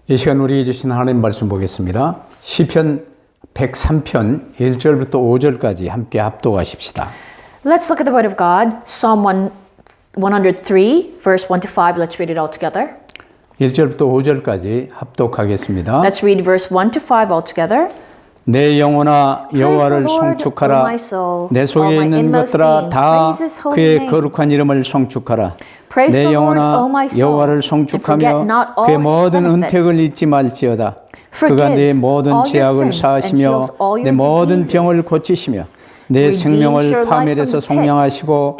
이 시간 우리에게 주신 하나님 말씀 보겠습니다. 시편 103편 1절부터 5절까지 함께 합독하십시다. Let's look at the Word of God. Psalm 103, verse 1 to 5. Let's read it all together. 1절부터 5절까지 합독하겠습니다. Let's read verse 1 to 5 all together. 내 영혼아 여호와를 성축하라. 내 속에 있는 것들아 다 그의 거룩한 이름을 성축하라. 내 영혼아 여호와를 성축하며 그의 모든 은택을 잊지 말지어다. 그가 내 모든 죄악을 사하시며 내 모든 병을 고치시며 내 생명을 파멸에서 속량하시고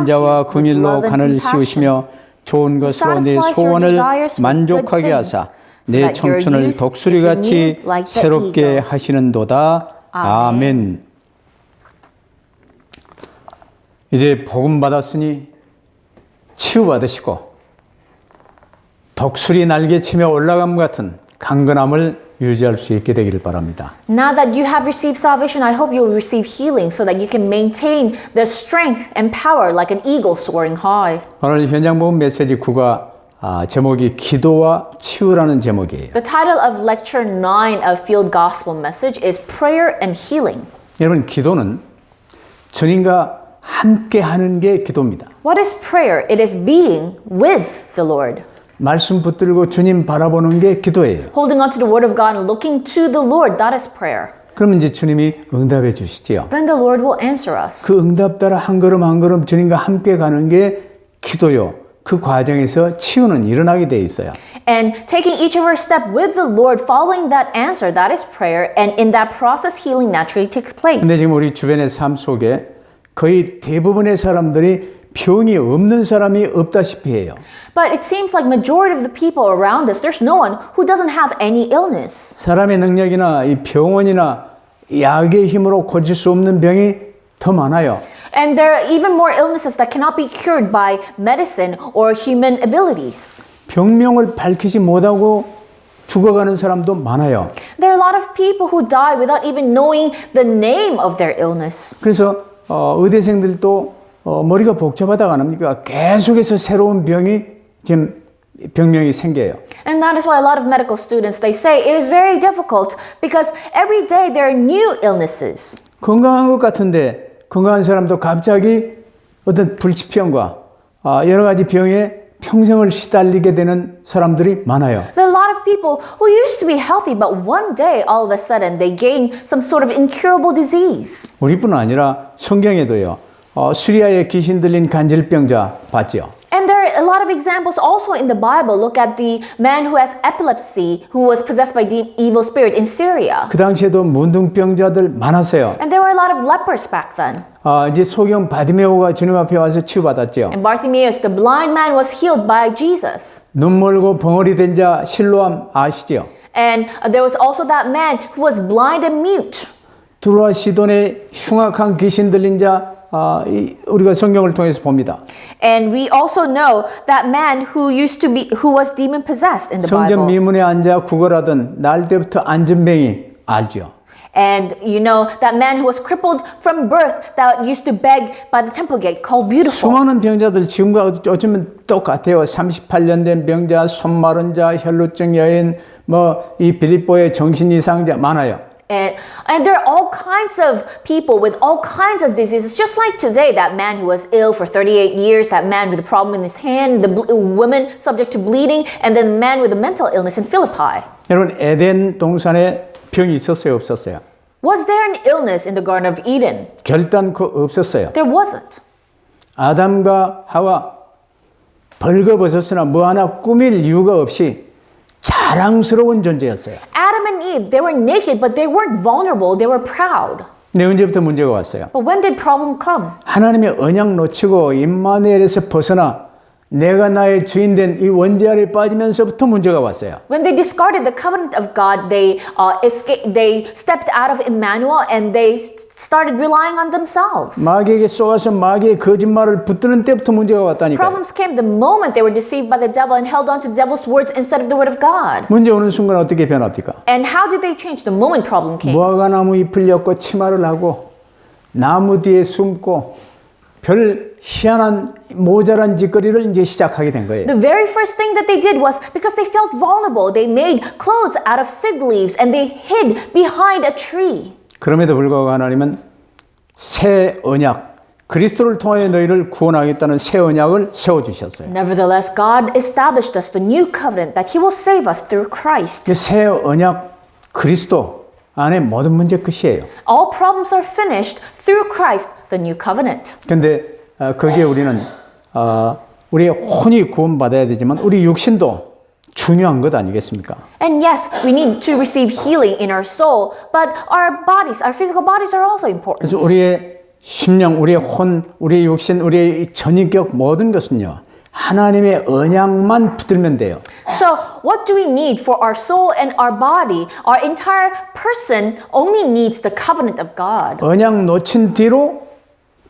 인자와 긍휼로 간을 씌우시며 좋은 것으로 내 소원을 만족하게 하사 내 청춘을 독수리같이 새롭게 하시는도다. 아멘. 이제 복음 받았으니 치유받으시고 독수리 날개치며 올라감 같은 강건함을 유지할 수 있게 되기를 바랍니다. Now that you have received salvation, I hope you will receive healing so that you can maintain the strength and power like an eagle soaring high. 오늘 현장 복음 메시지 9가 제목이 기도와 치유라는 제목이에요. The title of lecture 9 of Field Gospel Message is Prayer and Healing. 여러분, 기도는 주님과 함께 하는 게 기도입니다. What is prayer? It is being with the Lord. 말씀 붙들고 주님 바라보는 게 기도예요. Holding on to the Word of God and looking to the Lord, that is prayer. 그러면 이제 주님이 응답해 주시지요. Then the Lord will answer us. 그 응답 따라 한 걸음 한 걸음 주님과 함께 가는 게 기도요. 그 과정에서 치유는 일어나게 돼 있어요. And taking each of our step with the Lord, following that answer, that is prayer. And in that process, healing naturally takes place. 근데 지금 우리 주변의 삶 속에 거의 대부분의 사람들이 병이 없는 사람이 없다시피 해요. But it seems like majority of the people around us, there's no one who doesn't have any illness. 사람의 능력이나 이 병원이나 약의 힘으로 고칠 수 없는 병이 더 많아요. And there are even more illnesses that cannot be cured by medicine or human abilities. 병명을 밝히지 못하고 죽어가는 사람도 많아요. There are a lot of people who die without even knowing the name of their illness. 그래서 의대생들도 머리가 복잡하다가 안 합니까? 계속해서 새로운 병이 지금 병명이 생겨요. And that is why a lot of medical students, they say it is very difficult because every day there are new illnesses. 건강한 것 같은데 건강한 사람도 갑자기 어떤 불치병과 여러 가지 병에 평생을 시달리게 되는 사람들이 많아요. There are a lot of people who used to be healthy, but one day, all of a sudden, they gain some sort of incurable disease. 우리뿐 아니라 성경에도요. 수리아의 귀신 들린 간질병자 봤죠. And there are a lot of examples also in the Bible. Look at the man who has epilepsy, who was possessed by the evil spirit in Syria. 그 당시에도 문둥병자들 많았어요. And there were a lot of lepers back then. 이제 소경 바디메오가 주님 앞에 와서 치유받았죠. And Bartimaeus, the blind man, was healed by Jesus. 눈 멀고 벙어리 된 자 실로암 아시죠? And there was also that man who was blind and mute. 두로와 시돈의 흉악한 귀신 들린 자 우리가 성경을 통해서 봅니다. And we also know that man who was demon possessed in the 성전 Bible. 미문에 앉아 구걸하던 날 때부터 안전뱅이 알죠. And you know that man who was crippled from birth that used to beg by the temple gate called Beautiful. 수많은 병자들 지금과 어쩌면 똑같아요. 38년 된 병자, 손마른 자, 혈루증 여인, 이 빌립보의 정신 이상자 많아요. And there are all kinds of people with all kinds of diseases, just like today, that man who was ill for 38 years, that man with a problem in his hand, the woman subject to bleeding, and then the man with a mental illness in Philippi. 여러분, 에덴 동산에 병이 있었어요, 없었어요? Was there an illness in the Garden of Eden? 결단코 없었어요. There wasn't. 아담과 하와 벌거벗었으나 뭐 하나 꾸밀 이유가 없이 자랑스러운 존재였어요. Adam and Eve, they were naked, but they weren't vulnerable. They were proud. 근데 언제부터 문제가 왔어요? But when did problem come? 하나님의 언약 놓치고 임마누엘에서 벗어나 내가 나의 주인 된 이 원죄 아래 빠지면서부터 문제가 왔어요. When they discarded the covenant of God, they stepped out of Emmanuel and they started relying on themselves. 마귀에게 쏘아서 마귀의 거짓말을 붙드는 때부터 문제가 왔다니까요. Problems came the moment they were deceived by the devil and held on to the devil's words instead of the word of God. 문제 오는 순간 어떻게 변합니까? And how did they change the moment problem came? 무화과 나무 잎을 엮고 치마를 하고 나무 뒤에 숨고 별 희한한 모자란 짓거리를 이제 시작하게 된 거예요. The very first thing that they did was because they felt vulnerable. They made clothes out of fig leaves and they hid behind a tree. 그럼에도 불구하고 하나님은 새 언약, 그리스도를 통하여 너희를 구원하겠다는 새 언약을 세워 주셨어요. Nevertheless, God established us the new covenant that He will save us through Christ. 새 언약 그리스도 안에 모든 문제 끝이에요. All problems are finished through Christ, the new covenant. 근데 거기에 우리는 우리의 혼이 구원받아야 되지만 우리 육신도 중요한 것 아니겠습니까? And yes, we need to receive healing in our soul, but our bodies, our physical bodies are also important. 그래서 우리의 심령, 우리의 혼, 우리의 육신, 우리의 전인격 모든 것은요. 하나님의 언약만 붙들면 돼요. So, what do we need for our soul and our body? Our entire person only needs the covenant of God. 언약 놓친 뒤로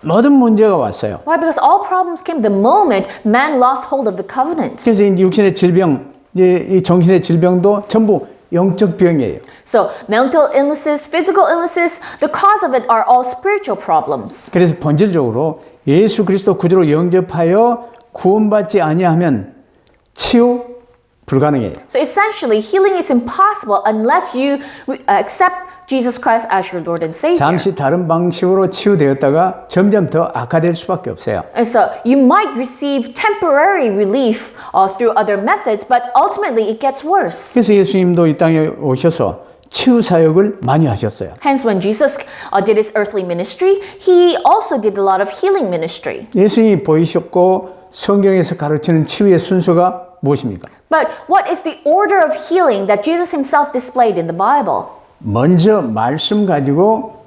모든 문제가 왔어요. Why? Because all problems came the moment man lost hold of the covenant. 그래서 이제 육신의 질병, 이제 이 정신의 질병도 전부 영적 병이에요. So, mental illnesses, physical illnesses, the cause of it are all spiritual problems. 그래서 본질적으로 예수 그리스도 구주로 영접하여 구원받지 아니하면 치유 불가능해요. So essentially, healing is impossible unless you accept Jesus Christ as your Lord and Savior. 잠시 다른 방식으로 치유되었다가 점점 더 악화될 수밖에 없어요. And so you might receive temporary relief through other methods, but ultimately it gets worse. 그래서 예수님도 이 땅에 오셔서 치유 사역을 많이 하셨어요. Hence, when Jesus did his earthly ministry, he also did a lot of healing ministry. 예수님이 보이셨고 성경에서 가르치는 치유의 순서가 무엇입니까? But what is the order of healing that Jesus himself displayed in the Bible? 먼저 말씀 가지고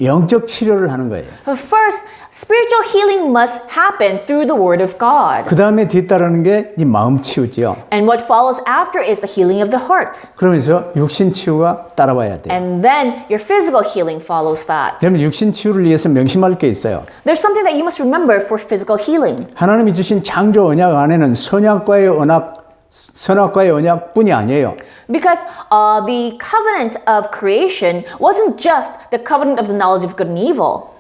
영적 치료를 하는 거예요. But first, spiritual healing must happen through the Word of God. 그 다음에 뒤따르는 게 이 마음 치유지요. And what follows after is the healing of the heart. 그러면서 육신 치유가 따라와야 돼요. And then your physical healing follows that. 그러면 육신 치유를 위해서 명심할 게 있어요. There's something that you must remember for physical healing. 하나님이 주신 창조 언약 안에는 선악과의 언약뿐이 아니에요. Because the covenant of creation wasn't just the covenant of the knowledge of good and evil.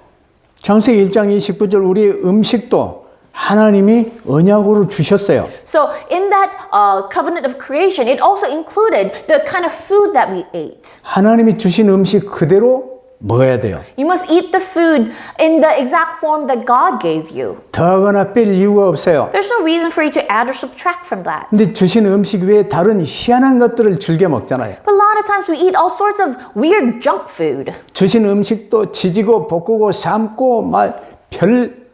창세기 1장 29절 우리 음식도 하나님이 언약으로 주셨어요. So in that covenant of creation, it also included the kind of food that we ate. 하나님이 주신 음식 그대로 먹어야 돼요. You must eat the food in the exact form that God gave you. 더하거나 뺄 이유가 없어요. There's no reason for you to add or subtract from that. 근데 주신 음식 외에 다른 희한한 것들을 즐겨 먹잖아요. But a lot of times we eat all sorts of weird junk food. 주신 음식도 지지고 볶고 삶고 막 별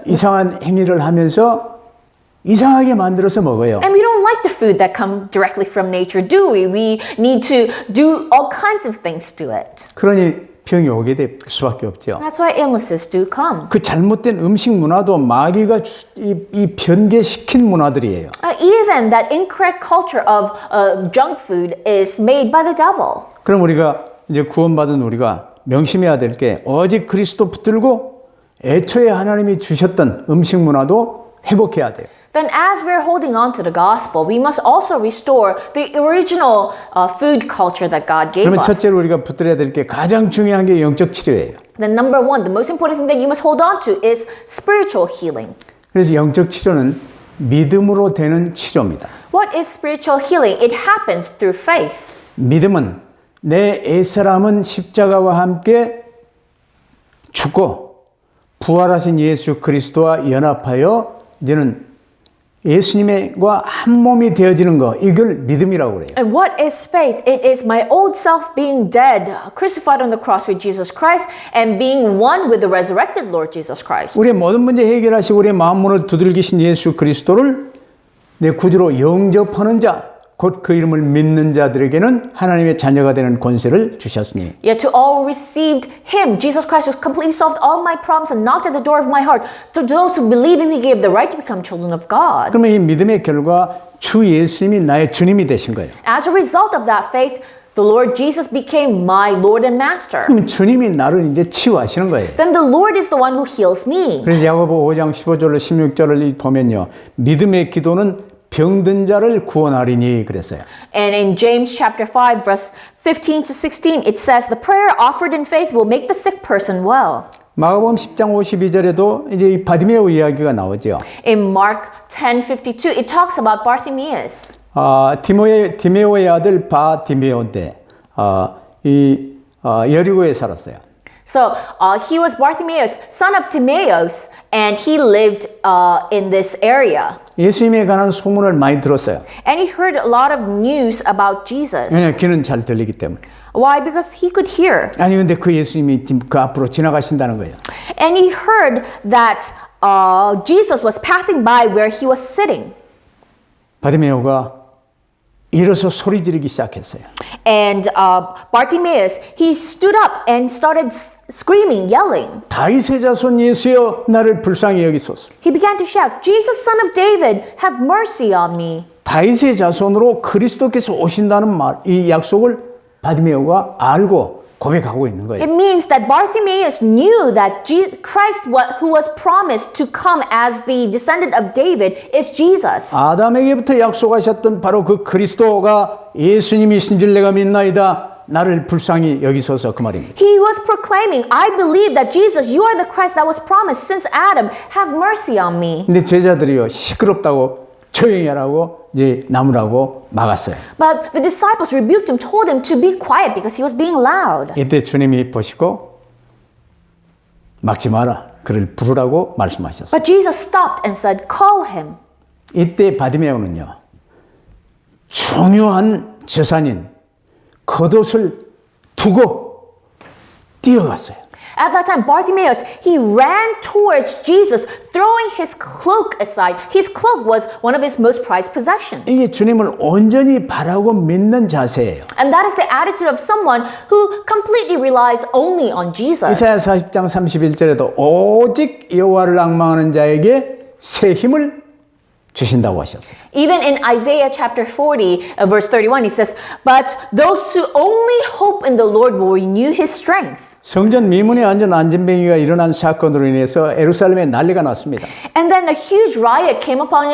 이상한 행위를 하면서 이상하게 만들어서 먹어요. And we don't like the food that come directly from nature, do we? We need to do all kinds of things to it. 그러니 병이 오게 될 수밖에 없죠. That's why illnesses do come. 그 잘못된 음식 문화도 마귀가 이 변개시킨 문화들이에요. Even that incorrect culture of junk food is made by the devil. 그럼 우리가 이제 구원받은 우리가 명심해야 될 게 오직 그리스도 붙들고 애초에 하나님이 주셨던 음식 문화도 회복해야 돼요. Then as we're holding on to the gospel, we must also restore the original food culture that God gave 그러면 us. 첫째로 우리가 붙들어야 될 게 가장 중요한 게 영적 치료예요. Then number one, the most important thing that you must hold on to is spiritual healing. 그래서 영적 치료는 믿음으로 되는 치료입니다. What is spiritual healing? It happens through faith. 믿음은 내 옛사람은 십자가와 함께 죽고 부활하신 예수 그리스도와 연합하여 이제는 예수님과 한 몸이 되어지는 거, 이걸 믿음이라고 그래요. And what is faith? It is my old self being dead, crucified on the cross with Jesus Christ, and being one with the resurrected Lord Jesus Christ. 우리의 모든 문제 해결하시고 우리의 마음문을 두들기신 예수 그리스도를 내 구주로 영접하는 자, 곧 그 이름을 믿는 자들에게는 하나님의 자녀가 되는 권세를 주셨으니. Yet to all who received Him, Jesus Christ has completely solved all my problems and knocked at the door of my heart. To those who believe Him, He gave the right to become children of God. 그러면 이 믿음의 결과 주 예수님이 나의 주님이 되신 거예요. As a result of that faith, the Lord Jesus became my Lord and Master. 그러면 주님이 나를 이제 치유하시는 거예요. Then the Lord is the one who heals me. 그래서 야고보 5장 15절로 16절을 보면요. 믿음의 기도는 병든 자를 구원하리니 그랬어요. And in James chapter 5 verse 15 to 16 it says the prayer offered in faith will make the sick person well. 마가복음 10장 52절에도 이제 이 바디메오 이야기가 나오죠. In Mark 10:52 it talks about Bartimaeus. 디메오의 아들 바디메오인데 여리고에 살았어요. So he was Bartimaeus, son of Timaeus, and he lived in this area. 예수님에 관한 소문을 많이 들었어요. And he heard a lot of news about Jesus. 왜냐하면 귀는 잘 들리기 때문에. Why? Because he could hear. 아니 근데 그 예수님이 지금 그 앞으로 지나가신다는 거예요. And he heard that Jesus was passing by where he was sitting. 바디메오가 일어서 소리 지르기 시작했어요. And Bartimaeus, he stood up and started screaming, yelling. 다윗의 자손 예수여 나를 불쌍히 여기소서. He began to shout, Jesus, son of David, have mercy on me. 다윗의 자손으로 그리스도께서 오신다는 이 약속을 바디메오가 알고 고백하고 있는 거예요. It means that Bartimaeus knew that Christ who was promised to come as the descendant of David is Jesus. 아담에게부터 약속하셨던 바로 그 그리스도가 예수님이신 줄 내가 믿나이다. 나를 불쌍히 여기소서 그 말입니다. He was proclaiming, I believe that Jesus, you are the Christ that was promised since Adam. Have mercy on me. 근데 제자들이요 시끄럽다고 조용히 하라고 이제 나무라고 막았어요. But the disciples rebuked him, told him to be quiet because he was being loud. 이때 주님이 보시고 막지 마라. 그를 부르라고 말씀하셨어요. But Jesus stopped and said, call him. 이때 바디메오는요. 중요한 재산인 겉옷을 두고 뛰어갔어요. At that time, Bartimaeus, he ran towards Jesus, throwing his cloak aside. His cloak was one of his most prized possessions. 이게 주님을 온전히 바라고 믿는 자세예요. And that is the attitude of someone who completely relies only on Jesus. 이사야 40장 31절에도 오직 여호와를 앙망하는 자에게 새 힘을 주신다고 하셨어요. Even in Isaiah chapter 40, verse 31, he says, But those who only hope in the Lord will renew his strength. 성전 미문에 앉은 안전뱅이가 일어난 사건으로 인해서 예루살렘에 난리가 났습니다. And then a huge riot came upon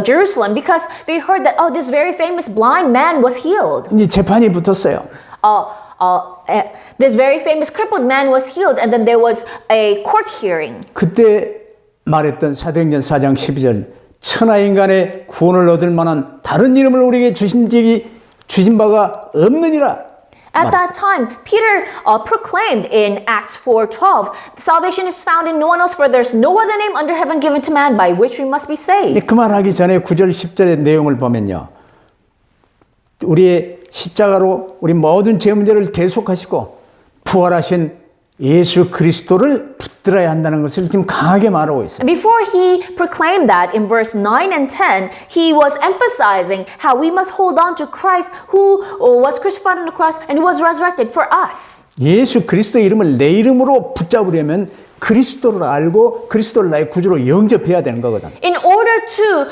Jerusalem because they heard that, oh, this very famous blind man was healed. 이제 재판이 붙었어요. This very famous crippled man was healed, and then there was a court hearing. 그때 말했던 사도행전 4장 12절 천하인간의 구원을 얻을 만한 다른 이름을 우리에게 주신 바가 없느니라. At that time, Peter proclaimed in Acts 4:12, salvation is found in no one else, for there's no other name under heaven given to man by which we must be saved. 그 말하기 전에 9절 10절의 내용을 보면요. 우리의 십자가로 우리 모든 죄 문제를 대속하시고 부활하신 예수 그리스도를 붙들어야 한다는 것을 지금 강하게 말하고 있어요. Before he proclaimed that in verse 9 and 10, he was emphasizing how we must hold on to Christ who was crucified on the cross and who was resurrected for us. 예수 그리스도의 이름을 내 이름으로 붙잡으려면 그리스도를 알고 그리스도를 나의 구주로 영접해야 되는 거거든. In order to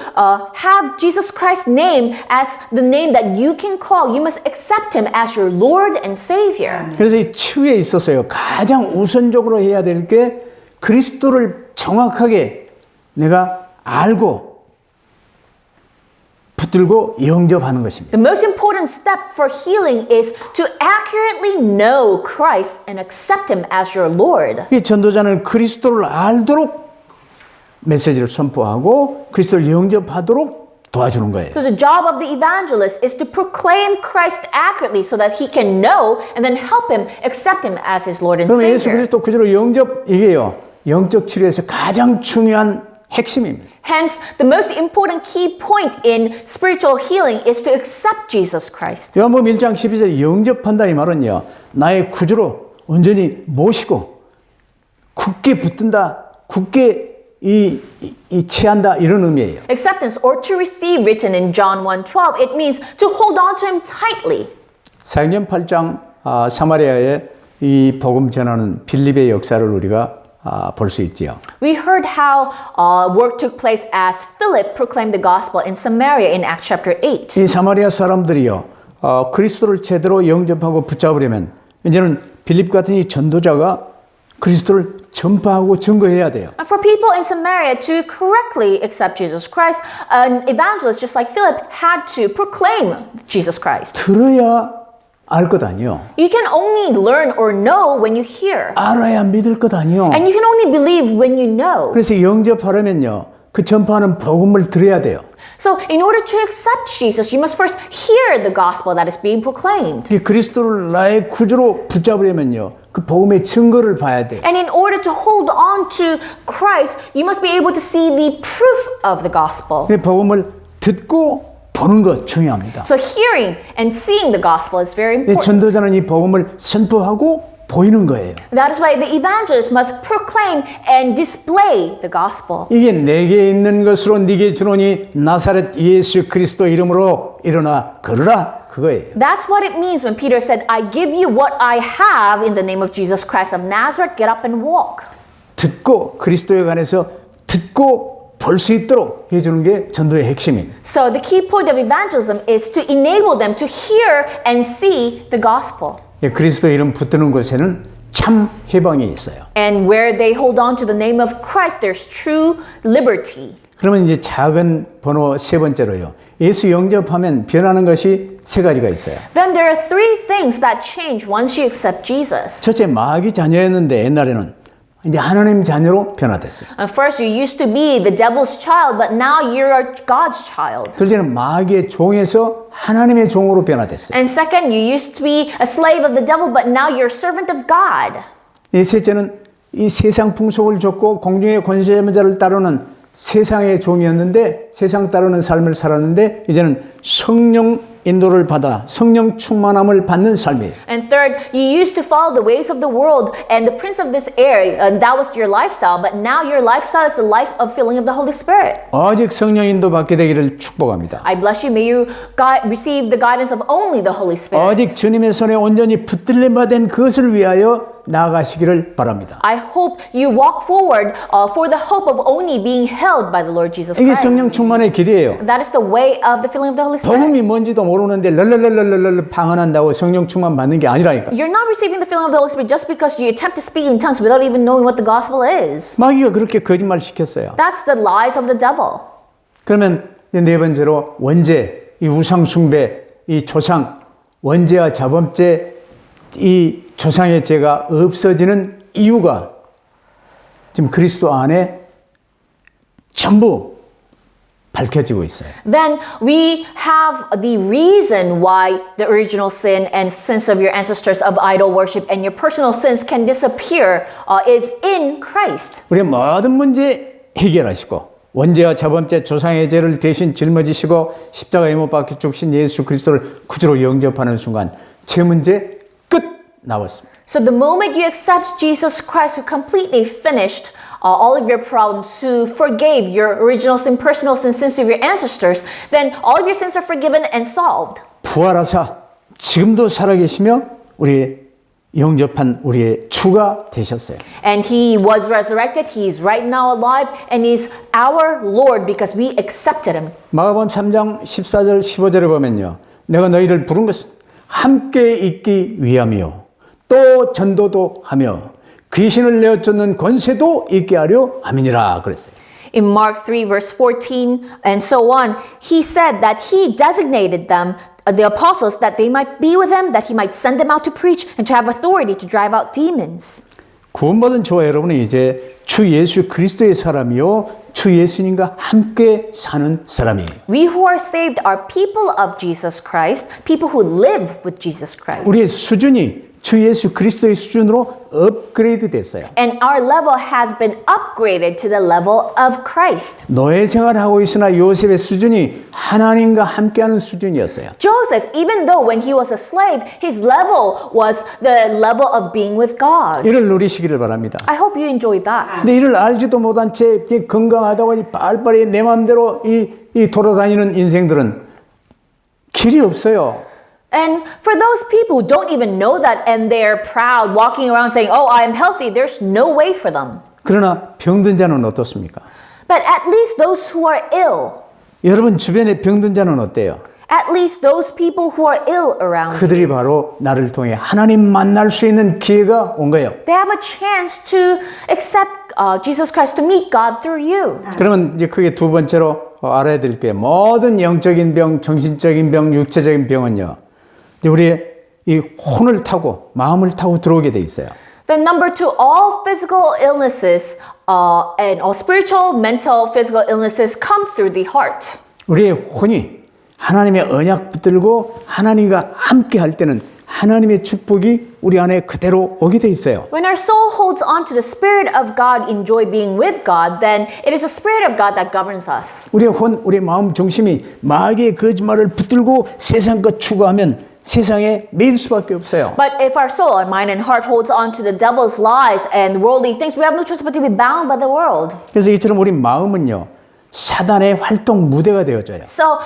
have Jesus Christ's name as the name that you can call, you must accept him as your Lord and Savior. 그래서 이 치유에 있어서요 가장 우선적으로 해야 될 게 그리스도를 정확하게 내가 알고 붙들고 영접하는 것입니다. The most important step for healing is to accurately know Christ and accept him as your Lord. 이 전도자는 그리스도를 알도록 메시지를 선포하고 그리스도를 영접하도록 도와주는 거예요. So the job of the evangelist is to proclaim Christ accurately so that he can know and then help him accept him as his Lord and 그럼 예수 Savior. 그리스도 구주로 영접 이게요. 영적 치료에서 가장 중요한 핵심입니다. Hence, the most important key point in spiritual healing is to accept Jesus Christ. 요한복음 1장 12절에 영접한다 이 말은요. 나의 구주로 온전히 모시고 굳게 붙든다. 굳게 취한다 이런 의미예요. Acceptance or to receive written in John 1:12, it means to hold on to him tightly. 사도행전 8장 사마리아에 이 복음 전하는 빌립의 역사를 우리가 볼 수 있지요. We heard how work took place as Philip proclaimed the gospel in Samaria in Acts chapter 8. 이 사마리아 사람들이요. 그리스도를 제대로 영접하고 붙잡으려면 이제는 빌립 같은 이 전도자가 그리스도를 전파하고 증거해야 돼요. And for people in Samaria to correctly accept Jesus Christ, an evangelist just like Philip had to proclaim Jesus Christ. 들어야 알 것 아니요. You can only learn or know when you hear. 알아야 믿을 것 아니요. And you can only believe when you know. 그래서 영접하려면요, 그 전파하는 복음을 들어야 돼요. So in order to accept Jesus, you must first hear the gospel that is being proclaimed. 이 그리스도를 나의 구주로 붙잡으려면요, 그 복음의 증거를 봐야 돼요. And in order to hold on to Christ, you must be able to see the proof of the gospel. 그 복음을 듣고 보는 것 중요합니다. So hearing and seeing the gospel is very 이 important. 전도자는 이 복음을 선포하고 보이는 거예요. That is why the evangelist must proclaim and display the gospel. 이게 내게 있는 것으로 네게 주노니 나사렛 예수 그리스도 이름으로 일어나 걸으라 그거예요. That's what it means when Peter said, I give you what I have in the name of Jesus Christ of Nazareth, get up and walk. 듣고 그리스도에 관해서 듣고 볼 수 있도록 해주는 게 전도의 핵심입니다. So the key point of evangelism is to enable them to hear and see the gospel. 예, 그리스도 이름 붙드는 곳에는 참 해방이 있어요. And where they hold on to the name of Christ, there's true liberty. 그러면 이제 작은 번호 세 번째로요. 예수 영접하면 변하는 것이 세 가지가 있어요. Then there are three things that change once you accept Jesus. 첫째, 마귀 자녀였는데 옛날에는 이제 하나님 자녀로 변화됐어요. First, you used to be the devil's child, but now you're God's child. 둘째는 마귀의 종에서 하나님의 종으로 변화됐어요. And second, you used to be a slave of the devil, but now you're a servant of God. 이 셋째는 이 세상 풍속을 좇고 공중의 권세자를 따르는 세상의 종이었는데 세상 따르는 삶을 살았는데 이제는 성령 인도를 받아 성령 충만함을 받는 삶이에요. And third, you used to follow the ways of the world and the prince of this air, and that was your lifestyle, but now your lifestyle is the life of filling of the Holy Spirit. 오직 성령 인도 받게 되기를 축복합니다. I bless you. May you receive the guidance of only the Holy Spirit. 오직 주님의 손에 온전히 붙들림 받은 그것을 위하여 나아가시기를 바랍니다. I hope you walk forward for the hope of only being held by the Lord Jesus 이게 Christ. 성령 충만의 길이에요. That is the way of the filling of the Holy Spirit. 복음이 뭔지도 모르는데 럴럴럴럴럴 방언한다고 성령 충만 받는 게 아니라니까. You're not receiving the filling of the Holy Spirit just because you attempt to speak in tongues without even knowing what the gospel is. 마귀가 그렇게 거짓말 시켰어요. That's the lies of the devil. 그러면 이제 네 번째로 원죄, 이 우상 숭배, 이 조상, 원죄와 자범죄, 이 조상의 죄가 없어지는 이유가 지금 그리스도 안에 전부 밝혀지고 있어요. Then we have the reason why the original sin and sins of your ancestors of idol worship and your personal sins can disappear is in Christ. 우리의 모든 문제 해결하시고 원죄와 자범죄 조상의 죄를 대신 짊어지시고 십자가에 못 박혀 죽으신 예수 그리스도를 구주로 영접하는 순간 죄 문제 끝 나왔습니다. So the moment you accept Jesus Christ who completely finished all of your problems, who forgave your original sin, personal sin, sins of your ancestors, then all of your sins are forgiven and solved. 부활하사 지금도 살아계시며 우리 영접한 우리의 주가 되셨어요. And he was resurrected, he is right now alive, and he's our Lord because we accepted him. 마가복음 3장 14절 15절에 보면요. 내가 너희를 부른 것은 함께 있기 위함이요. 또 전도도 하며 귀신을 내어쫓는 권세도 있게 하려 함이니라 그랬어요. In Mark 3 verse 14 and so on, he said that he designated them, the apostles, that they might be with him, that he might send them out to preach and to have authority to drive out demons. 구원받은 저와 여러분은 이제 주 예수 그리스도의 사람이요. 주 예수님과 함께 사는 사람이에요. We who are saved are people of Jesus Christ, people who live with Jesus Christ. 우리의 수준이 주 예수 그리스도의 수준으로 업그레이드 됐어요. And our level has been upgraded to the level of Christ. 노예 생활하고 있으나 요셉의 수준이 하나님과 함께하는 수준이었어요. Joseph, even though when he was a slave, his level was the level of being with God. 이를 누리시기를 바랍니다. I hope you enjoyed that. 근데 이를 알지도 못한 채 건강하다고 빨리빨리 내 마음대로 이 돌아다니는 인생들은 길이 없어요. And for those people who don't even know that and they're proud, walking around saying, oh, I am healthy, there's no way for them. 그러나 병든 자는 어떻습니까? But at least those who are ill, 여러분 주변에 병든 자는 어때요? at least those people who are ill around you. 그들이 바로 나를 통해 하나님 만날 수 있는 기회가 온 거예요. They have a chance to accept Jesus Christ, to meet God through you. 그러면 이제 그게 두 번째로 알아야 될 게 모든 영적인 병, 정신적인 병, 육체적인 병은요. 이제 우리의 이 혼을 타고 마음을 타고 들어오게 돼 있어요. Then number two, all physical illnesses and all spiritual, mental, physical illnesses come through the heart. 우리의 혼이 하나님의 언약 붙들고 하나님과 함께 할 때는 하나님의 축복이 우리 안에 그대로 오게 돼 있어요. When our soul holds on to the Spirit of God, enjoy being with God, then it is the Spirit of God that governs us. 우리의 혼, 우리의 마음 중심이 마귀의 거짓말을 붙들고 세상 것 추구하면 세상에 매일 수밖에 없어요. But if our soul, our mind and heart holds on to the devil's lies and worldly things, we have no choice but to be bound by the world. 그래서 이처럼 우리 마음은요 사단의 활동 무대가 되어져요. So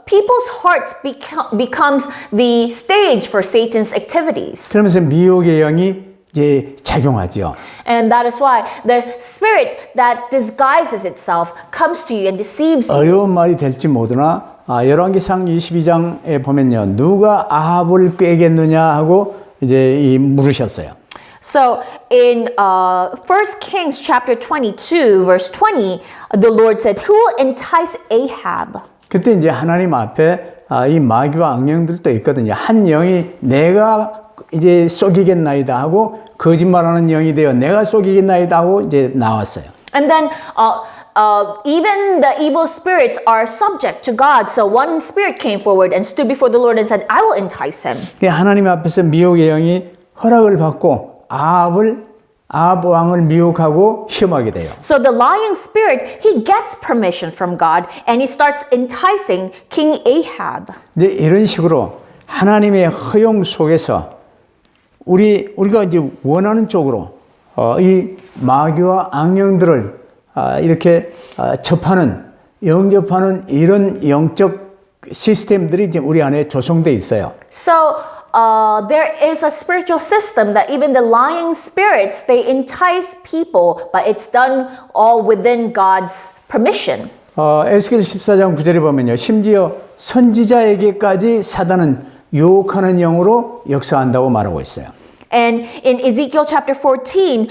people's hearts becomes the stage for Satan's activities. 그러면서 미혹의 영이 이제 작용하지요. And that is why the spirit that disguises itself comes to you and deceives you. 어려운 말이 될지 모르나 열왕기상 22장에 보면요 누가 아합을 꾀겠느냐 하고 이제 물으셨어요. So in 1 Kings chapter 22 verse 20, the Lord said, "Who will entice Ahab?" 그때 이제 하나님 앞에 이 마귀와 악령들도 있거든요. 한 영이 내가 이제 속이겠나이다 하고 거짓말하는 영이 되어 내가 속이겠나이다 하고 이제 나왔어요. And then even the evil spirits are subject to God. So one spirit came forward and stood before the Lord and said, "I will entice him." 하나님 앞에서 미혹의 영이 허락을 받고 아합 왕을 미혹하고 시험하게 돼요. So the lying spirit, he gets permission from God and he starts enticing King Ahab. 이제 이런 식으로 하나님의 허용 속에서 우리가 이제 원하는 쪽으로 이 마귀와 악령들을 이렇게 영접하는 이런 영적 시스템들이 이제 우리 안에 조성돼 있어요. So there is a spiritual system that even the lying spirits, they entice people, but it's done all within God's permission. 에스겔 14장 9절에 보면요. 심지어 선지자에게까지 사단은 유혹하는 영으로 역사한다고 말하고 있어요. And in Ezekiel chapter 14,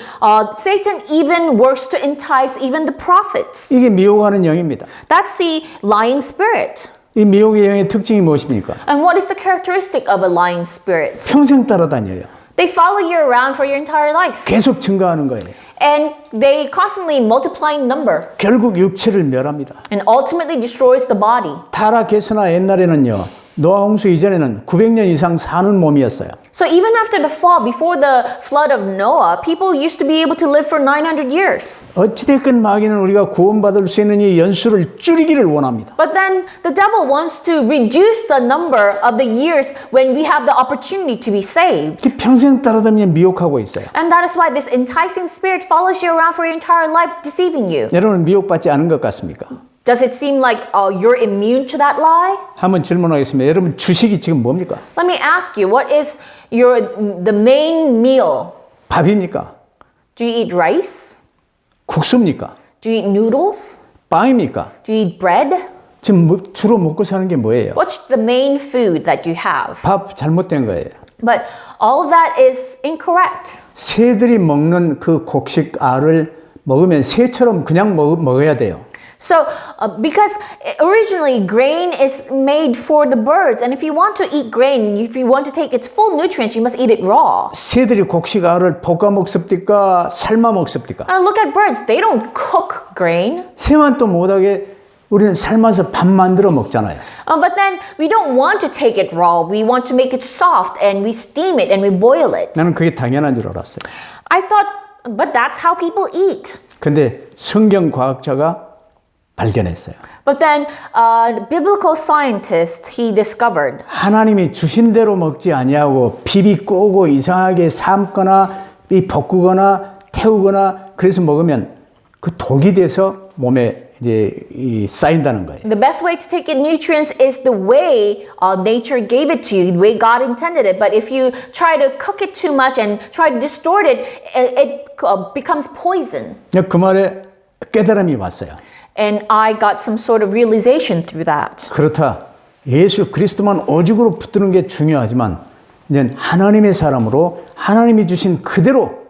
Satan even works to entice even the prophets. 이게 미혹하는 영입니다. That's the lying spirit. 이 미혹의 영의 특징이 무엇입니까? And what is the characteristic of a lying spirit? 평생 따라다녀요. They follow you around for your entire life. 계속 증가하는 거예요. And they constantly multiply in number. 결국 육체를 멸합니다. And ultimately destroys the body. 타락해서나 옛날에는요. 노아 홍수 이전에는 900년 이상 사는 몸이었어요. So even after the fall, before the flood of Noah, people used to be able to live for 900 years. 어찌됐건 마귀는 우리가 구원받을 수 있는 이 연수를 줄이기를 원합니다. But then the devil wants to reduce the number of the years when we have the opportunity to be saved. 평생 따라다니며 미혹하고 있어요. And that is why this enticing spirit follows you around for your entire life, deceiving you. 여러분 미혹받지 않은 것 같습니까? Does it seem like you're immune to that lie? 한번 질문하겠습니다. 여러분 주식이 지금 뭡니까? Let me ask you, what is the main meal? 밥입니까? Do you eat rice? 국수입니까? Do you eat noodles? 빵입니까? Do you eat bread? 지금 주로 먹고 사는 게 뭐예요? What's the main food that you have? 밥 잘못된 거예요. But all of that is incorrect. 새들이 먹는 그 곡식 알을 먹으면 새처럼 그냥 먹어야 돼요. So, because originally grain is made for the birds, and if you want to eat grain, if you want to take its full nutrients, you must eat it raw. 새들이 곡식 알을 볶아 먹습니까? 삶아 먹습니까? Look at birds; they don't cook grain. 새만 또 못하게 우리는 삶아서 밥 만들어 먹잖아요. But then we don't want to take it raw. We want to make it soft, and we steam it and we boil it. 나는 그게 당연한 줄 알았어요. I thought, but that's how people eat. 근데 성경 과학자가 발견했어요. But then biblical scientist, he discovered 하나님이 주신 대로 먹지 아니하고 비비 꼬고 이상하게 삶거나 볶거나 태우거나 그래서 먹으면 그 독이 돼서 몸에 이제 쌓인다는 거예요. The best way to take in nutrients is the way nature gave it to you, the way God intended it. But if you try to cook it too much and try to distort it, it becomes poison. 그 말에 깨달음이 왔어요. And I got some sort of realization through that. 그렇다. 예수 그리스도만 오직으로 붙드는 게 중요하지만 이제 하나님의 사람으로 하나님이 주신 그대로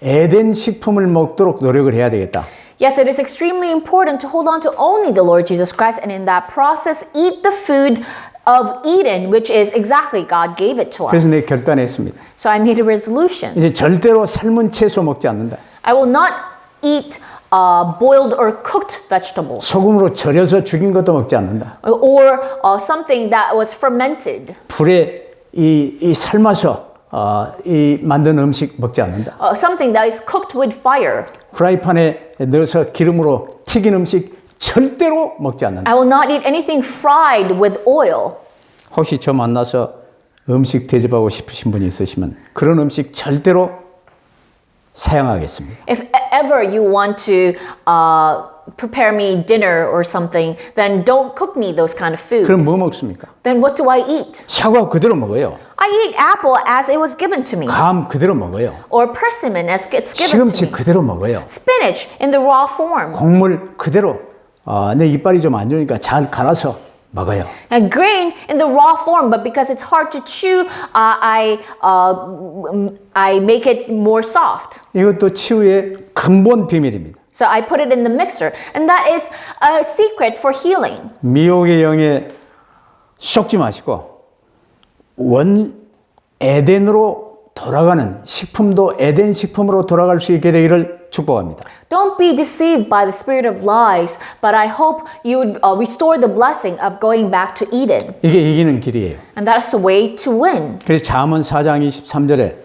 에덴 식품을 먹도록 노력을 해야 되겠다. Yes, it is extremely important to hold on to only the Lord Jesus Christ and in that process eat the food of Eden, which is exactly God gave it to us. 그래서 내가 결단했습니다. So I made a resolution. 이제 절대로 삶은 채소 먹지 않는다. I will not eat boiled or cooked vegetables. 소금으로 절여서 죽인 것도 먹지 않는다. Or something that was fermented. 불에 이 삶아서 이 만든 음식 먹지 않는다. Something that is cooked with fire. 프라이팬에 넣어서 기름으로 튀긴 음식 절대로 먹지 않는다. I will not eat anything fried with oil. 혹시 저 만나서 음식 대접하고 싶으신 분이 있으시면 그런 음식 절대로 사양하겠습니다. If ever you want to prepare me dinner or something, then don't cook me those kind of food. 그럼 뭐 먹습니까? Then what do I eat? 사과 그대로 먹어요. I eat apple as it was given to me. 감그대로 먹어요. Or persimmon as it's given to 시금치 me. 그대로 먹어요. Spinach in the raw form. 곡물 그대로 내 이빨이 좀 안 좋으니까 잘 갈아서 먹어요. And grain in the raw form, but because it's hard to chew, I make it more soft. 이것도 치유의 근본 비밀입니다. So I put it in the mixer, and that is a secret for healing. 미혹의 영에 속지 마시고 원 에덴으로 돌아가는 식품도 에덴 식품으로 돌아갈 수 있게 되기를 축복합니다. Don't be deceived by the spirit of lies, but I hope you would restore the blessing of going back to Eden. 이게 이기는 길이에요. And that is the way to win. 그래서 잠언 4장 23절에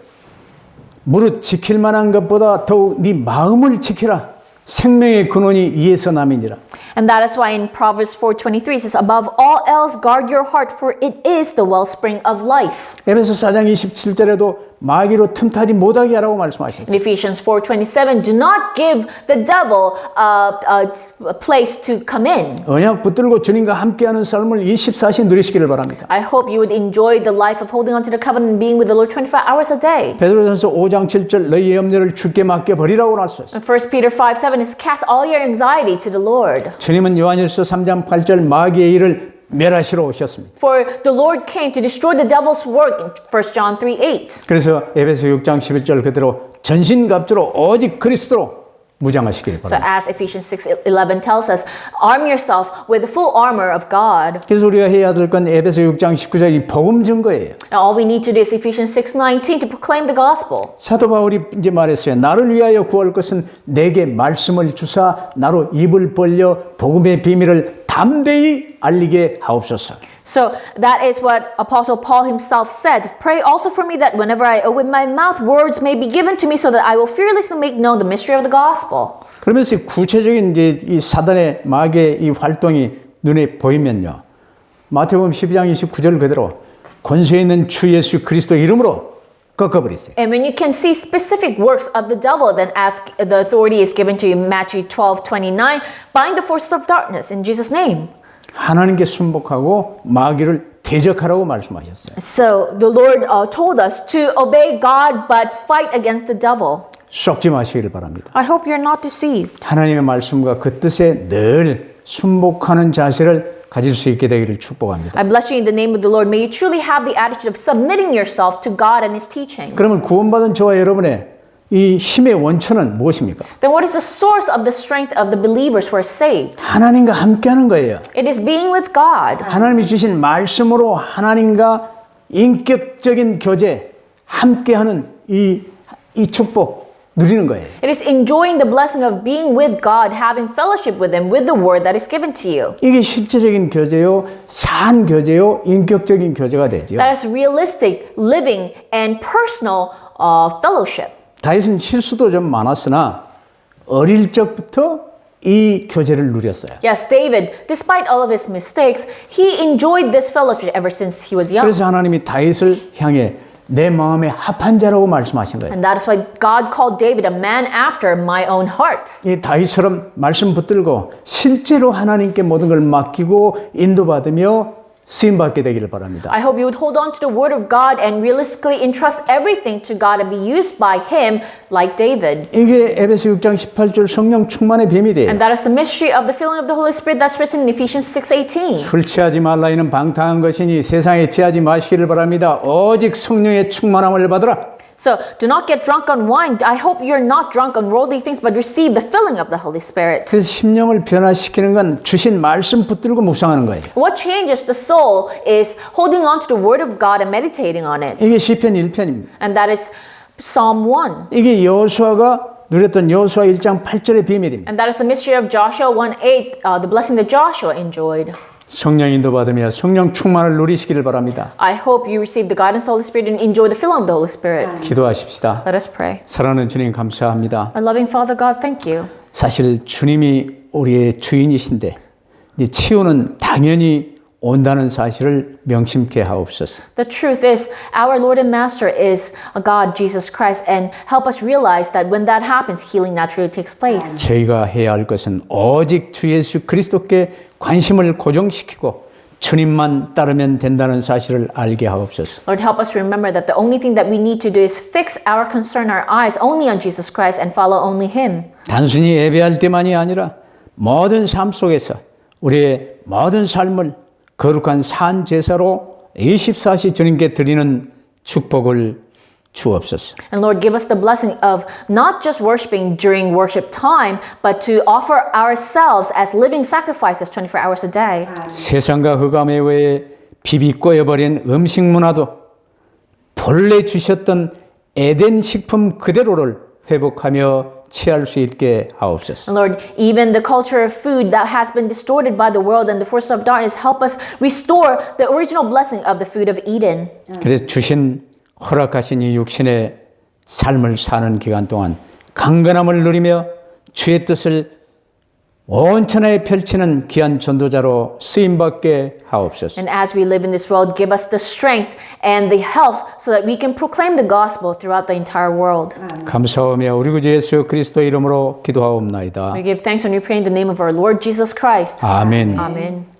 무릇 지킬 만한 것보다 더욱 네 마음을 지키라. 생명의 근원이 이에서 남이니라. And that is why in Proverbs 4:23 it says, above all else guard your heart, for it is the wellspring of life. 에베소 4장 27절에도 마귀로 틈타지 못하게 하라고 말씀하셨어요. In Ephesians 4:27, do not give the devil a place to come in. 언약 붙들고 주님과 함께하는 삶을 24시 누리시기를 바랍니다. I hope you would enjoy the life of holding on to the covenant and being with the Lord 24 hours a day. 베드로전서 5장 7절 너희의 염려를 주께 맡겨 버리라고 말씀하셨어요. And 1 Peter 5:7 is cast all your anxiety to the Lord. 주님은 요한일서 3장 8절 마귀의 일을 멸하시러 오셨습니다. For the Lord came to destroy the devil's work in 1 John 3:8. 그래서 에베소 6장 11절 그대로 전신갑주로 오직 그리스도로 무장하시길 So 바랍니다. as Ephesians 6:11 tells us, arm yourself with the full armor of God. 그래서 우리가 해야 될 건 에베소 6장 19절 이 복음 증거예요. And all we need to do is Ephesians 6:19 to proclaim the gospel. 사도 바울이 이제 말했어요. 나를 위하여 구할 것은 내게 말씀을 주사 나로 입을 벌려 복음의 비밀을 담대히 알리게 하옵소서. So that is what Apostle Paul himself said. Pray also for me that whenever I open my mouth, words may be given to me so that I will fearlessly make known the mystery of the gospel. 그러면서 구체적인 이제 이 사단의 마귀의 이 활동이 눈에 보이면요. 마태복음 12장 29절 그대로 권세 있는 주 예수 그리스도 이름으로 꺾어버리세요. And when you can see specific works of the devil, then ask the authority is given to you. Matthew 12:29, bind the forces of darkness in Jesus' name. 하나님께 순복하고 마귀를 대적하라고 말씀하셨어요. So the Lord told us to obey God but fight against the devil. 속지 마시기를 바랍니다. I hope you're not deceived. 하나님의 말씀과 그 뜻에 늘 순복하는 자세를 가질 수 있게 되기를 축복합니다. I bless you in the name of the Lord. May you truly have the attitude of submitting yourself to God and His teachings. 그러면 구원받은 저와 여러분의 이 힘의 원천은 무엇입니까? Then what is the source of the strength of the believers who are saved? 하나님과 함께하는 거예요. It is being with God. 하나님이 주신 말씀으로 하나님과 인격적인 교제, 함께하는 이 축복 누리는 거예요. It is enjoying the blessing of being with God, having fellowship with Him, with the word that is given to you. 이게 실제적인 교제요, 산 교제요, 인격적인 교제가 되죠. That is realistic, living, and personal fellowship. 다윗은 실수도 좀 많았으나 어릴 적부터 이 교제를 누렸어요. Yes, David, despite all of his mistakes, he enjoyed this fellowship ever since he was young. 그래서 하나님이 다윗을 향해 내 마음에 합한 자라고 말씀하신 거예요. And that is why God called David a man after my own heart. 이 다윗처럼 말씀 붙들고 실제로 하나님께 모든 걸 맡기고 인도받으며 쓰임 받게 되기를 바랍니다. I hope you would hold on to the word of God and realistically entrust everything to God and be used by him like David. 이게 에베소 6장 18절 성령 충만의 비밀이에요. And that is the mystery of the filling of the Holy Spirit that's written in Ephesians 6:18. 술 취하지 말라 이는 방탕한 것이니 세상에 취하지 마시기를 바랍니다. 오직 성령의 충만함을 받으라. So do not get drunk on wine. I hope you're not drunk on worldly things, but receive the filling of the Holy Spirit. 그 심령을 변화시키는 건 주신 말씀 붙들고 묵상하는 거예요. What changes the soul is holding on to the word of God and meditating on it. 이게 시편 1편입니다. And that is Psalm 1. 이게 여호수아가 누렸던 여호수아 1장 8절의 비밀입니다. And that is the mystery of Joshua 1:8, the blessing that Joshua enjoyed. 성령 인도 받으며 성령 충만을 누리시기를 바랍니다. I hope you receive the guidance of the Holy Spirit and enjoy the filling of the Holy Spirit. 기도하십시다. Let us pray. 사랑하는 주님 감사합니다. Our loving Father God, thank you. 사실 주님이 우리의 주인이신데 이 치유는 당연히 온다는 사실을 명심케 하옵소서. The truth is, our Lord and Master is a God, Jesus Christ, and help us realize that when that happens, healing naturally takes place. 저희가 해야 할 것은 오직 주 예수 그리스도께 관심을 고정시키고 주님만 따르면 된다는 사실을 알게 하옵소서. Lord, help us remember that the only thing that we need to do is fix our concern, our eyes only on Jesus Christ and follow only Him. 단순히 예배할 때만이 아니라 모든 삶 속에서 우리의 모든 삶을 거룩한 산 제사로 24시 주님께 드리는 축복을 주옵소서. And Lord, give us the blessing of not just worshiping during worship time, but to offer ourselves as living sacrifices 24 hours a day. 세상과 흑암의 외에 비비꼬여버린 음식 문화도 본래 주셨던 에덴 식품 그대로를 회복하며 취할 수 있게 하옵소서. And Lord, even the culture of food that has been distorted by the world and the forces of darkness, help us restore the original blessing of the food of Eden. 그래서 주신 허락하신 이 육신의 삶을 사는 기간 동안 강건함을 누리며 주의 뜻을 온천하에 펼치는 귀한 전도자로 쓰임받게 하옵소서. And as we live in this world, give us the strength and the health so that we can proclaim the gospel throughout the entire world. 감사하며 우리 구주 예수 그리스도 이름으로 기도하옵나이다. We give thanks when we pray in the name of our Lord Jesus Christ. 아멘. Amen.